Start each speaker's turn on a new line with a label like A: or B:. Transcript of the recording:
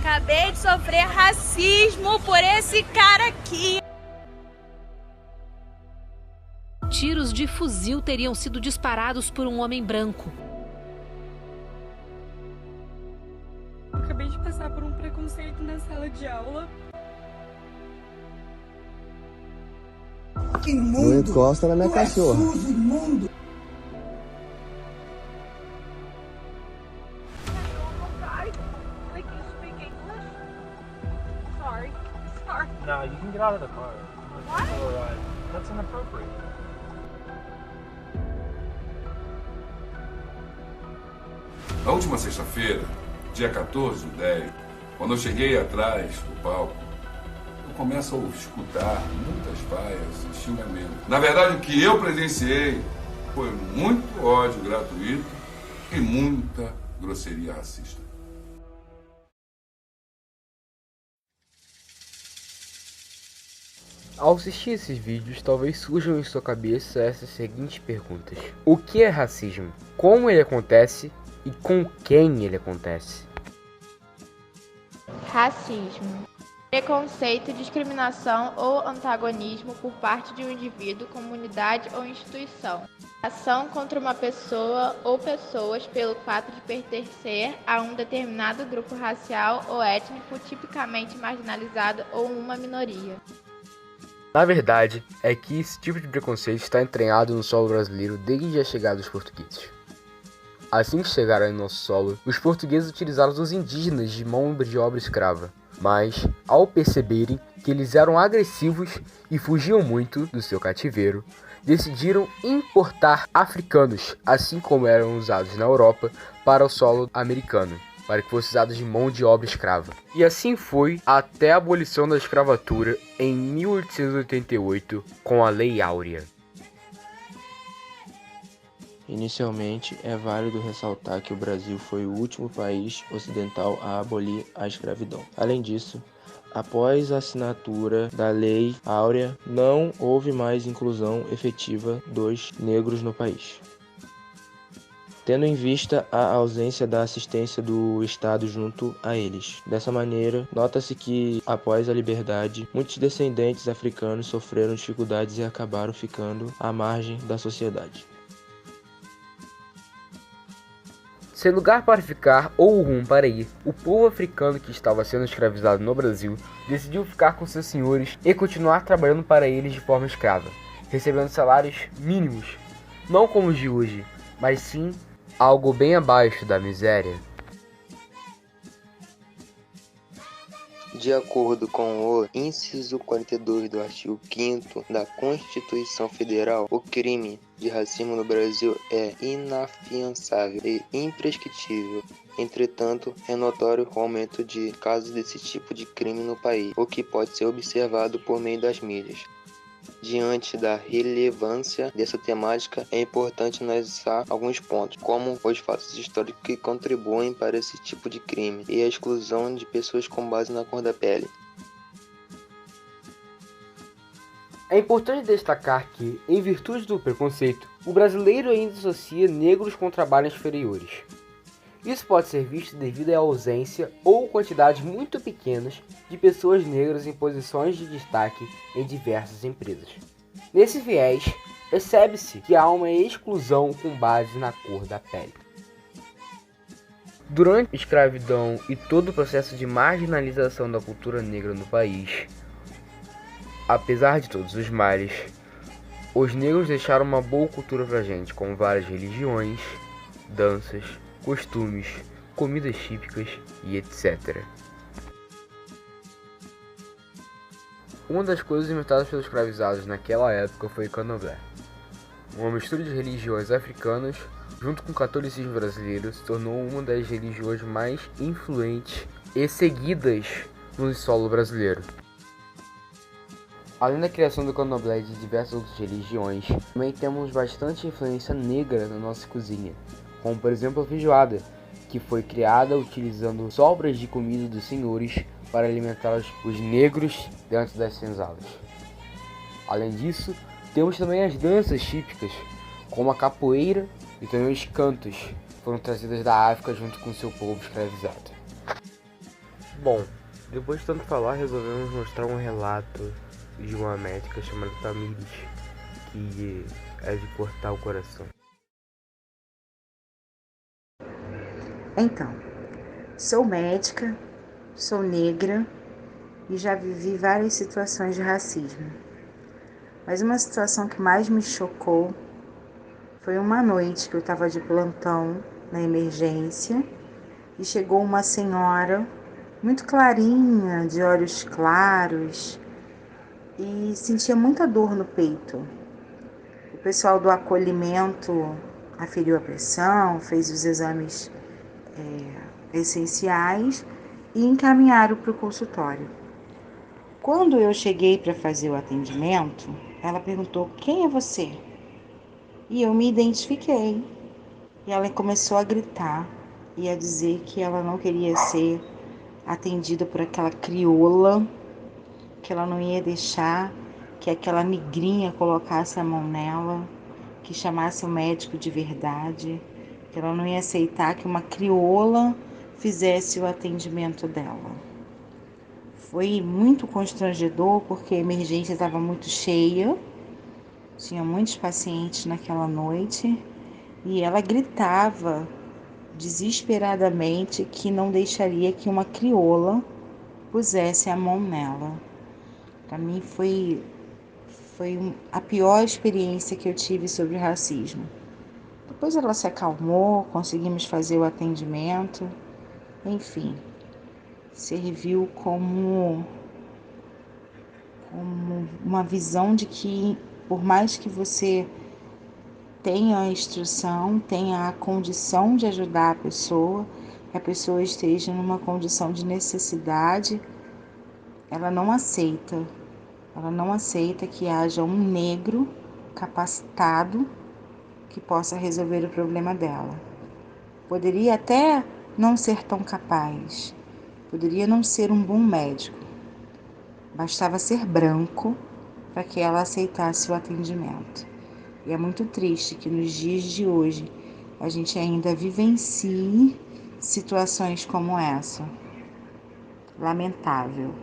A: Acabei de sofrer racismo por esse cara aqui.
B: Tiros de fuzil teriam sido disparados por um homem branco.
A: Acabei de passar por um preconceito na sala de aula.
C: Imundo, não encosta na minha cachorra. Sujo, imundo.
D: No, you can get out of the car. What? That's inappropriate.
E: Na última sexta-feira, dia 14 do 10, quando eu cheguei atrás do palco, eu começo a escutar muitas vaias e xingamentos. Na verdade, o que eu presenciei foi muito ódio gratuito e muita grosseria racista.
F: Ao assistir esses vídeos, talvez surjam em sua cabeça essas seguintes perguntas: o que é racismo? Como ele acontece? E com quem ele acontece?
G: Racismo: preconceito, discriminação ou antagonismo por parte de um indivíduo, comunidade ou instituição. Ação contra uma pessoa ou pessoas pelo fato de pertencer a um determinado grupo racial ou étnico tipicamente marginalizado ou uma minoria.
F: Na verdade, é que esse tipo de preconceito está entranhado no solo brasileiro desde a chegada dos portugueses. Assim que chegaram em nosso solo, os portugueses utilizaram os indígenas de mão de obra escrava, mas, ao perceberem que eles eram agressivos e fugiam muito do seu cativeiro, decidiram importar africanos, assim como eram usados na Europa, para o solo americano, para que fossem usados de mão de obra escrava. E assim foi até a abolição da escravatura em 1888 com a Lei Áurea.
H: Inicialmente, é válido ressaltar que o Brasil foi o último país ocidental a abolir a escravidão. Além disso, após a assinatura da Lei Áurea, não houve mais inclusão efetiva dos negros no país. Tendo em vista a ausência da assistência do Estado junto a eles. Dessa maneira, nota-se que, após a liberdade, muitos descendentes africanos sofreram dificuldades e acabaram ficando à margem da sociedade.
F: Sem lugar para ficar ou rumo para ir, o povo africano que estava sendo escravizado no Brasil decidiu ficar com seus senhores e continuar trabalhando para eles de forma escrava, recebendo salários mínimos, não como os de hoje, mas sim algo bem abaixo da miséria.
I: De acordo com o inciso 42 do artigo 5º da Constituição Federal, o crime de racismo no Brasil é inafiançável e imprescritível. Entretanto, é notório o aumento de casos desse tipo de crime no país, o que pode ser observado por meio das mídias. Diante da relevância dessa temática, é importante analisar alguns pontos, como os fatos históricos que contribuem para esse tipo de crime e a exclusão de pessoas com base na cor da pele.
F: É importante destacar que, em virtude do preconceito, o brasileiro ainda associa negros com trabalhos inferiores. Isso pode ser visto devido à ausência ou quantidades muito pequenas de pessoas negras em posições de destaque em diversas empresas. Nesse viés, percebe-se que há uma exclusão com base na cor da pele. Durante a escravidão e todo o processo de marginalização da cultura negra no país, apesar de todos os males, os negros deixaram uma boa cultura pra gente, com várias religiões, danças, costumes, comidas típicas e etc. Uma das coisas inventadas pelos escravizados naquela época foi o candomblé. Uma mistura de religiões africanas, junto com o catolicismo brasileiro, se tornou uma das religiões mais influentes e seguidas no solo brasileiro. Além da criação do candomblé e de diversas outras religiões, também temos bastante influência negra na nossa cozinha, como por exemplo a feijoada, que foi criada utilizando sobras de comida dos senhores para alimentar os negros dentro das senzalas. Além disso, temos também as danças típicas, como a capoeira e também os cantos, que foram trazidas da África junto com seu povo escravizado. Bom, depois de tanto falar, resolvemos mostrar um relato de uma médica chamada Tamires, que é de cortar o coração.
J: Então, sou médica, sou negra e já vivi várias situações de racismo. Mas uma situação que mais me chocou foi uma noite que eu estava de plantão na emergência e chegou uma senhora muito clarinha, de olhos claros, e sentia muita dor no peito. O pessoal do acolhimento aferiu a pressão, fez os exames essenciais e encaminharam para o consultório. Quando eu cheguei para fazer o atendimento, ela perguntou: quem é você? E eu me identifiquei. E ela começou a gritar e a dizer que ela não queria ser atendida por aquela crioula, que ela não ia deixar que aquela negrinha colocasse a mão nela, que chamasse o médico de verdade, que ela não ia aceitar que uma crioula fizesse o atendimento dela. Foi muito constrangedor porque a emergência estava muito cheia, tinha muitos pacientes naquela noite e ela gritava desesperadamente que não deixaria que uma crioula pusesse a mão nela. Para mim foi a pior experiência que eu tive sobre racismo. Depois ela se acalmou, conseguimos fazer o atendimento, enfim, serviu como uma visão de que, por mais que você tenha a instrução, tenha a condição de ajudar a pessoa, que a pessoa esteja numa condição de necessidade, ela não aceita que haja um negro capacitado que possa resolver o problema dela. Poderia até não ser tão capaz, poderia não ser um bom médico, bastava ser branco para que ela aceitasse o atendimento. E é muito triste que nos dias de hoje a gente ainda vivencie situações como essa. Lamentável.